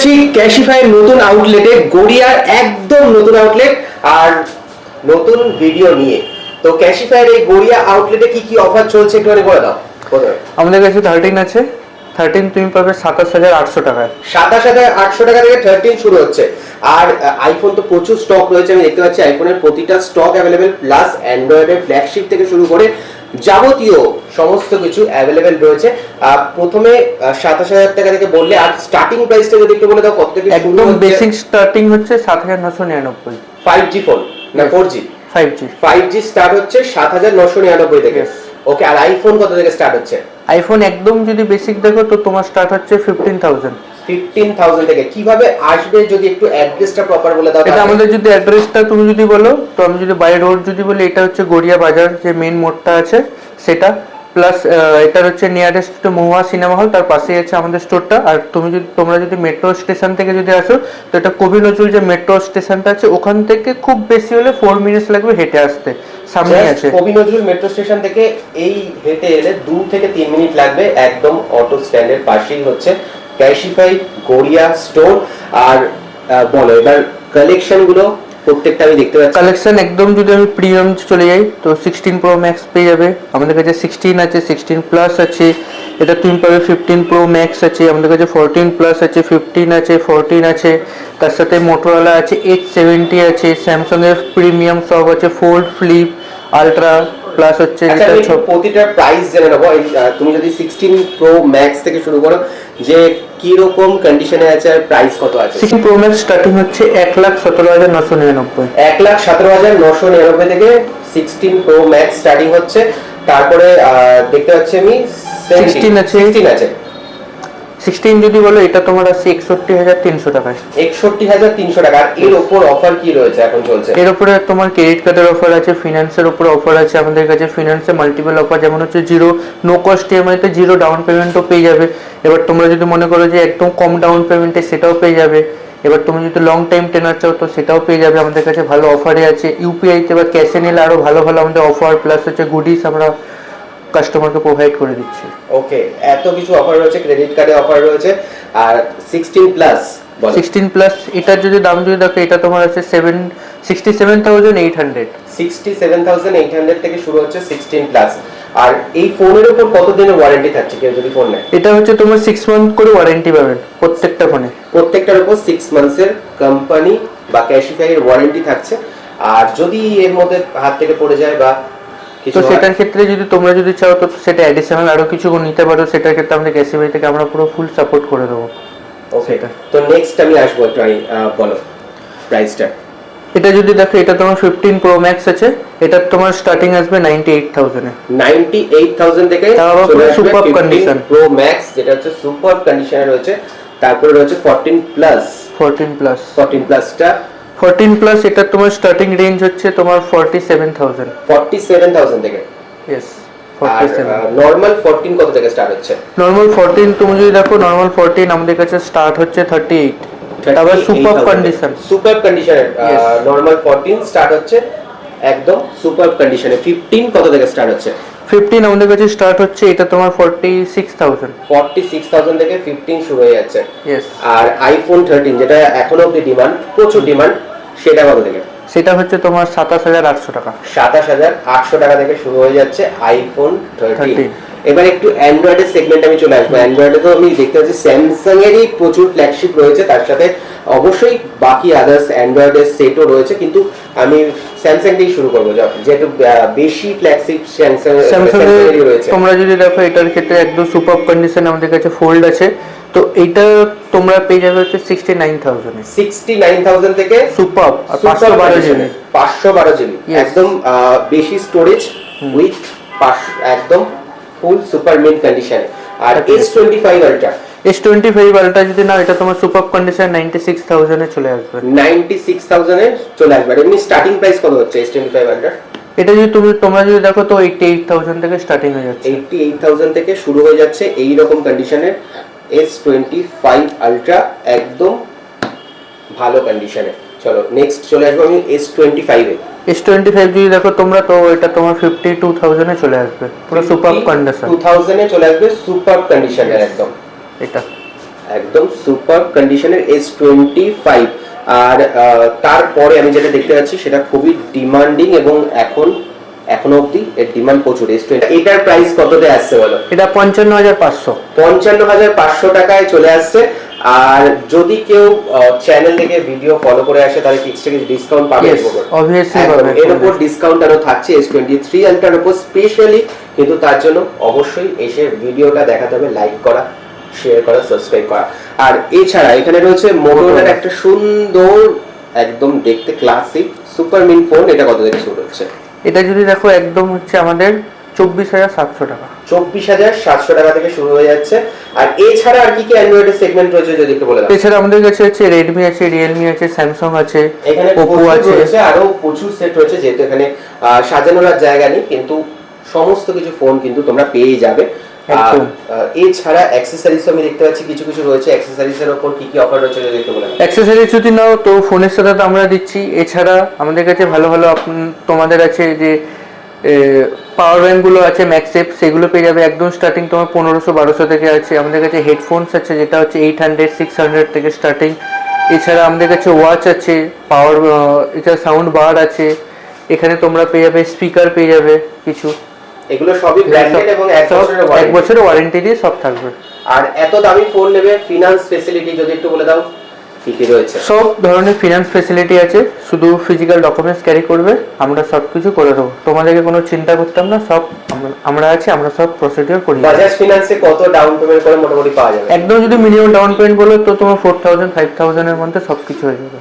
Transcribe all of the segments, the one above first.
যাচ্ছি ক্যাশিফাই নতুন আউটলেটে, গড়িয়ার একদম নতুন আউটলেট আর নতুন ভিডিও নিয়ে। তো ক্যাশিফাইয়ের এই গড়িয়া আউটলেটে কি কি অফার চলছে একটুখানি বলে দাও। আমাদের কাছে 13 আছে। 13 তুমি পাবে 27,800 টাকায়। 27,800 টাকা থেকে 13 শুরু হচ্ছে। আর আইফোন তো প্রচুর স্টক রয়েছে, আমি দেখতে পাচ্ছি আইফোনের প্রতিটা স্টক অ্যাভেলেবেল, প্লাস অ্যান্ড্রয়েডের ফ্ল্যাগশিপ থেকে শুরু করে যাবতীয় সমস্ত কিছু অ্যাভেলেবেল রয়েছে। প্রথমে 27,000 টাকা থেকে বললে, আর স্টার্টিং প্রাইসটা যদি একটু বলে দাও কত থেকে শুরু হচ্ছে? একদম বেসিক স্টার্টিং হচ্ছে 7,999। 5G ফোন না 4G? 5G স্টার্ট হচ্ছে 7,999 থেকে। ওকে, আর আইফোন কত থেকে স্টার্ট হচ্ছে? আইফোন একদম যদি বেসিক দেখো তো তোমার স্টার্ট হচ্ছে 15,000। 15,000 থেকে। কিভাবে আসবে যদি একটু অ্যাড্রেসটা প্রপার বলে দাও। এটা আমাদের যদি অ্যাড্রেসটা তুমি যদি বলো, তো আমি যদি বাই রোড যদি বলি, এটা হচ্ছে গড়িয়া বাজার যে মেইন মোড়টা আছে সেটা, প্লাস এটা হচ্ছে নিয়ারেস্ট মহুয়া সিনেমা হল, তার পাশেই আছে আমাদের স্টোরটা। আর তোমরা যদি মেট্রো স্টেশন থেকে যদি আসো, তো এটা কবি নজরুল যে মেট্রো স্টেশনটা আছে ওখান থেকে খুব বেশি হলে 4 মিনিটস লাগবে হেঁটে আসতে, সামনেই আছে। কবি নজরুল মেট্রো স্টেশন থেকে এই হেঁটে এলে 2 থেকে 3 মিনিট লাগবে, একদম অটো স্ট্যান্ডের পাশেই হচ্ছে ক্যাশিফাই গড়িয়া স্টোর। আর বলো এবার কালেকশন গুলো প্রত্যেকটা আমি দেখতে পাচ্ছি। কালেকশন একদম যদি আমি প্রিমিয়াম চলে যাই তো 16 প্রো ম্যাক্স পেয়ে যাবে আমাদের কাছে, 16 আছে, 16 প্লাস আছে, এটা তুমি পাবে 15 প্রো ম্যাক্স আছে আমাদের কাছে, 14 প্লাস আছে, 15 আছে, 14 আছে, তার সাথে মোটোরোলা আছে, H70 আছে, স্যামসাং এর প্রিমিয়াম সব আছে, ফোল্ড, ফ্লিপ, আলট্রা, প্লাস হচ্ছে যেটা প্রতিটা প্রাইস জেনে নেবো। তুমি যদি 16 প্রো ম্যাক্স থেকে শুরু করো, যে কি রকম কন্ডিশনে আছে আর প্রাইস কত আছে? 16 প্রো ম্যাক্স স্টার্টিং হচ্ছে 1,17,999। 1,17,999 থেকে 16 প্রো ম্যাক্স স্টার্টিং হচ্ছে। তারপরে দেখতে পাচ্ছি আমি 16 আছে। 16 আছে। 16 যদি বলো এটা তোমার আছে 61,300 টাকায়। 61,300 টাকা। আর এর উপর অফার কি রয়েছে এখন চলছে? এর উপরে তোমার ক্রেডিট কার্ডের অফার আছে, ফিনান্সের উপর অফার আছে আমাদের কাছে। ফিনান্সে মাল্টিপল অফার, যেমন হচ্ছে জিরো নো কস্ট ইএমআইতে জিরো ডাউন পেমেন্টও পেয়ে যাবে। এবার তোমরা যদি মনে করো যে একদম কম ডাউন পেমেন্টে, সেটাও পেয়ে যাবে। এবার তুমি যদি লং টাইম টেনার চাও তো সেটাও পেয়ে যাবে আমাদের কাছে, ভালো অফারে আছে। ইউপিআইতে বা ক্যাশে নিলে আরও ভালো ভালো আমাদের অফার প্লাস হচ্ছে গুডিস আমরা কাস্টমারকে প্রোভাইড করে দিচ্ছি। ওকে, এত কিছু অফার রয়েছে, ক্রেডিট কার্ডে অফার রয়েছে। আর 16 প্লাস 16 প্লাস এটার যদি দাম যদি দেখো, এটা তোমার আছে 67,800। 67,800 থেকে শুরু হচ্ছে 16 প্লাস। আর এই ফোনের উপর কত দিনের ওয়ারেন্টি থাকছে কেউ যদি ফোন নেয়? এটা হচ্ছে তোমার 6 মান্থ করে ওয়ারেন্টি পাবেন প্রত্যেকটা ফোনে। প্রত্যেকটার উপর 6 মান্থসের কোম্পানি বা ক্যাশিফাই এর ওয়ারেন্টি থাকছে। আর যদি এর মধ্যে হাত থেকে পড়ে যায় বা কিছু, তো সেটার ক্ষেত্রে যদি তোমরা যদি চাও তো সেটা অ্যাডিশনাল আরো কিছু নিতে পারো, সেটার ক্ষেত্রে আমাদের ক্যাশিফাই থেকে আমরা পুরো ফুল সাপোর্ট করে দেবো। ওকে, তো নেক্সট আমি আসবো, একটু বলো প্রাইসটা। এটা যদি দেখো, এটা তোমার 15 প্রো ম্যাক্স আছে, এটা তোমার স্টার্টিং আসবে 98,000 এ। 98,000 থেকে সুপার কন্ডিশন প্রো ম্যাক্স, যেটা হচ্ছে সুপার কন্ডিশনে রয়েছে। তারপরে রয়েছে 14 প্লাস। 14 প্লাসটা 14 প্লাস এটা তোমার স্টার্টিং রেঞ্জ হচ্ছে তোমার 47,000 থেকে। ইয়েস, নরমাল 14 কত থেকে স্টার্ট হচ্ছে? নরমাল 14 তুমি যদি দেখো, নরমাল 14 আমাদের কাছে স্টার্ট হচ্ছে 38। তারপর সুপার কন্ডিশনে নরমাল 14 স্টার্ট হচ্ছে, একদম সুপার কন্ডিশনে। 15 কত থেকে স্টার্ট হচ্ছে? 15 আমাদের কাছে স্টার্ট হচ্ছে, এটা তোমার 46,000 থেকে 15 শুরু হয়ে যাচ্ছে। ইয়েস। আর আইফোন 13 যেটা এখনো অবধি ডিমান্ড, প্রচুর ডিমান্ড, সেটা কত থেকে? সেটা হচ্ছে তোমার 27,800 টাকা। 27,800 টাকা থেকে শুরু হয়ে যাচ্ছে আইফোন 13। এবার একটু অ্যান্ড্রয়েডের সেগমেন্ট আমি চলে আসবো। অ্যান্ড্রয়েডে তো আমি দেখতে পাচ্ছি স্যামসাং এরই প্রচুর ফ্ল্যাগশিপ রয়েছে, তার সাথে অবশ্যই বাকি আদার্স অ্যান্ড্রয়েডের সেটও রয়েছে, কিন্তু আমি স্যামসাং দিয়েই শুরু করবো যেহেতু বেশি ফ্ল্যাগশিপ স্যামসাং এরই রয়েছে। তোমরা যদি দেখো এটার ক্ষেত্রে একদম সুপার কন্ডিশন আমাদের কাছে ফোল্ড আছে, তো এটা তোমরা পেয়ে যাবে হচ্ছে 69,000 এ। 69,000 থেকে সুপার 512 জিবি, 512 জিবি, একদম বেশি স্টোরেজ উইথ একদম ফুল সুপার মিড কন্ডিশনে। আর S25 আলট্রা, S25 আলট্রা যদি না, এটা তোমার সুপার কন্ডিশন 96,000 এ চলে আসবে। 96,000 এ চলে আসবে। এমনি স্টার্টিং প্রাইস কত হচ্ছে S25 আলট্রা? এটা যদি তোমরা যদি দেখো তো 88,000 থেকে স্টার্টিং হয়ে যাচ্ছে। 88,000 থেকে শুরু হয়ে যাচ্ছে এই রকম কন্ডিশনের S25 আলট্রা, একদম ভালো কন্ডিশনে। চলো নেক্সট চলে আসবো আমি S25 এ। S25 যদি দেখো তোমরা, তো এটা তোমার 52,000 এ চলে আসবে, পুরো সুপার কন্ডিশন। 2000 এ চলে আসবে সুপার কন্ডিশনে একদম। এটা একদম সুপার কন্ডিশনের S25। আর তারপরে আমি যেটা দেখতে পাচ্ছি সেটা খুবই ডিমান্ডিং এবং এখনো অবধি এর ডিমান্ড প্রচুর। S20 এটার প্রাইস কততে আসছে বলো? এটা 55,500। 55,500 টাকায় চলে আসছে। আর যদি কেউ চ্যানেল থেকে ভিডিও ফলো করে আসে তাহলে এক্সট্রা কিছু ডিসকাউন্ট পাবে? অবভিয়াসলি পাবে। এর উপর ডিসকাউন্ট আরো থাকছে S23 আলট্রার উপর স্পেশালি, কিন্তু তার জন্য অবশ্যই এসে ভিডিওটা দেখাতে হবে, লাইক করা, শেয়ার করা, সাবস্ক্রাইব করা। আর এছাড়া এখানে রয়েছে মোটোরোলার একটা সুন্দর একদম দেখতে ক্লাসিক সুপার মিন ফোন। এটা কত থেকে শুরু হচ্ছে? এটা যদি দেখো একদম হচ্ছে আমাদের 24,700 টাকা। 24,700 টাকা থেকে শুরু হয়ে যাচ্ছে। আর এছাড়া আর কি কি অ্যান্ড্রয়েডের সেগমেন্ট রয়েছে যদি একটু বলে দাও। এছাড়া আমাদের কাছে আছে Redmi আছে, Realme আছে, Samsung আছে, এখানে Oppo আছে, আরো প্রচুর সেট রয়েছে, যেহেতু এখানে সাজানোর আর জায়গা নেই, কিন্তু সমস্ত কিছু ফোন কিন্তু তোমরা পেয়ে যাবে। এছাড়া অ্যাকসেসরিজ আমি দেখতে পাচ্ছি কিছু কিছু রয়েছে। অ্যাকসেসরিজের উপর কি কি অফার রয়েছে যদি একটু বলে দাও। অ্যাকসেসরিজ যদি নাও তো ফোনের সাথে তো আমরা দিচ্ছি। এছাড়া আমাদের কাছে ভালো ভালো তোমাদের আছে যে পাওয়ার ব্যাঙ্কগুলো আছে ম্যাক্সেপ, সেগুলো পেয়ে যাবে একদম স্টার্টিং তোমার 1500-1200 থেকে আছে। আমাদের কাছে হেডফোনস আছে যেটা হচ্ছে 800-600 থেকে স্টার্টিং। এছাড়া আমাদের কাছে ওয়াচ আছে, পাওয়ার এছাড়া সাউন্ড বার আছে। এখানে তোমরা পেয়ে যাবে স্পিকার পেয়ে যাবে কিছু। এগুলো সবই ব্র্যান্ডেড এবং 1 বছরের ওয়ারেন্টি দিয়ে সব থাকবে। আর এত দামি ফোন নেবে, ফিনান্স ফ্যাসিলিটি যদি একটু বলে দাও কি কি রয়েছে? সব ধরনের ফিনান্স ফ্যাসিলিটি আছে, শুধু ফিজিক্যাল ডকুমেন্টস ক্যারি করবে, আমরা সব কিছু করে দেবো। তোমাদেরকে কোনো চিন্তা করতাম না, সব আমরা আছি, আমরা সব প্রসিডিওর করি। বাজাজ ফিনান্সে কত ডাউন পেমেন্ট করে মোটামুটি পাওয়া যাবে? একদম যদি মিনিমাম ডাউন পেমেন্ট বলো তো তোমার 4,000-5,000 এর মধ্যে সব কিছু হয়ে যাবে।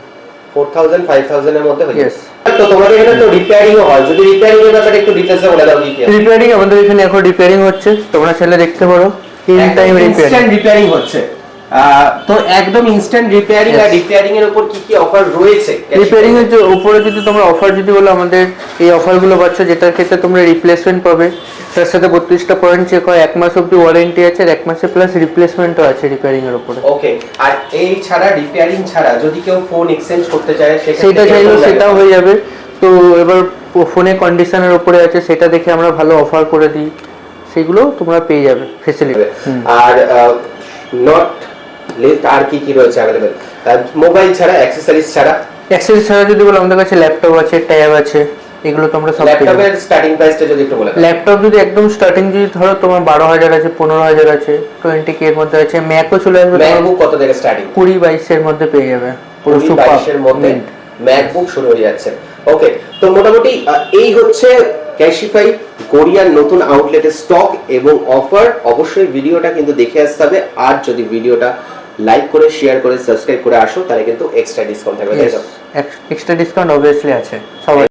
4,000-5,000 এর মধ্যে হয়ে যাবে। তো তোমাদের এখানে তো রিপেয়ারিং হয়, যদি রিপেয়ারিং এর ব্যাপারে একটু ডিটেইলসে বলে দাও কি কি? রিপেয়ারিং আমাদের এখানে এখন রিপেয়ারিং হচ্ছে, তোমরা চাইলে দেখতে পারো। ইনস্ট্যান্ট রিপেয়ারিং হচ্ছে। তো একদম ইনস্ট্যান্ট রিপেয়ারিং। আর রিপেয়ারিং এর উপর কি কি অফার রয়েছে? রিপেয়ারিং এর উপরে যদি তোমরা অফার যদি বলো, আমাদের এই অফারগুলো পাচ্ছ, যেটার ক্ষেত্রে তোমরা রিপ্লেসমেন্ট পাবে, তার সাথে 32টা পয়েন্ট চেক হয়, 1 মাস অবধি ওয়ারেন্টি আছে, আর 1 মাসে প্লাস রিপ্লেসমেন্টও আছে রিপেয়ারিং এর উপরে। ওকে। আর এই ছাড়া রিপেয়ারিং ছাড়া যদি কেউ ফোন এক্সচেঞ্জ করতে চায় সেটা চাইলেও সেটাও হয়ে যাবে। তো এবার ফোনের কন্ডিশনের উপরে আছে, সেটা দেখে আমরা ভালো অফার করে দিই, সেগুলো তোমরা পেয়ে যাবে ফ্যাসিলিটি। আর নট লিস্ট আর কি কি রয়েছে अवेलेबल মোবাইল ছাড়া, অ্যাকসেসরিজ ছাড়া? অ্যাকসেসরিজ ছাড়া যদি বলো, আমাদের কাছে ল্যাপটপ আছে, ট্যাব আছে, এগুলো তোমরা সব পেয়ে যাবে। ল্যাপটপের স্টার্টিং প্রাইসটা যদি একটু বলে দাও। ল্যাপটপ যদি একদম স্টার্টিং যদি ধরো তোমার 12,000 আছে, 15,000 আছে, 20K এর মধ্যে আছে। ম্যাকও চলে আসবে, ম্যাকবুক কত থেকে স্টার্টিং? 20-22 এর মধ্যে পেয়ে যাবে। পুরো 22 এর মধ্যে ম্যাকবুক শুরু হয়ে যাচ্ছে। ওকে, তো মোটামুটি এই হচ্ছে ক্যাশিফাই কোরিয়ার নতুন আউটলেটের স্টক এবং অফার। অবশ্যই ভিডিওটা কিন্তু দেখে আসতে হবে। আর যদি ভিডিওটা লাইক করে, শেয়ার করে, সাবস্ক্রাইব করে আসো, তাহলে কিন্তু এক্সট্রা ডিসকাউন্ট থাকবে। এক্সট্রা ডিসকাউন্ট অবভিয়াসলি আছে সবাই।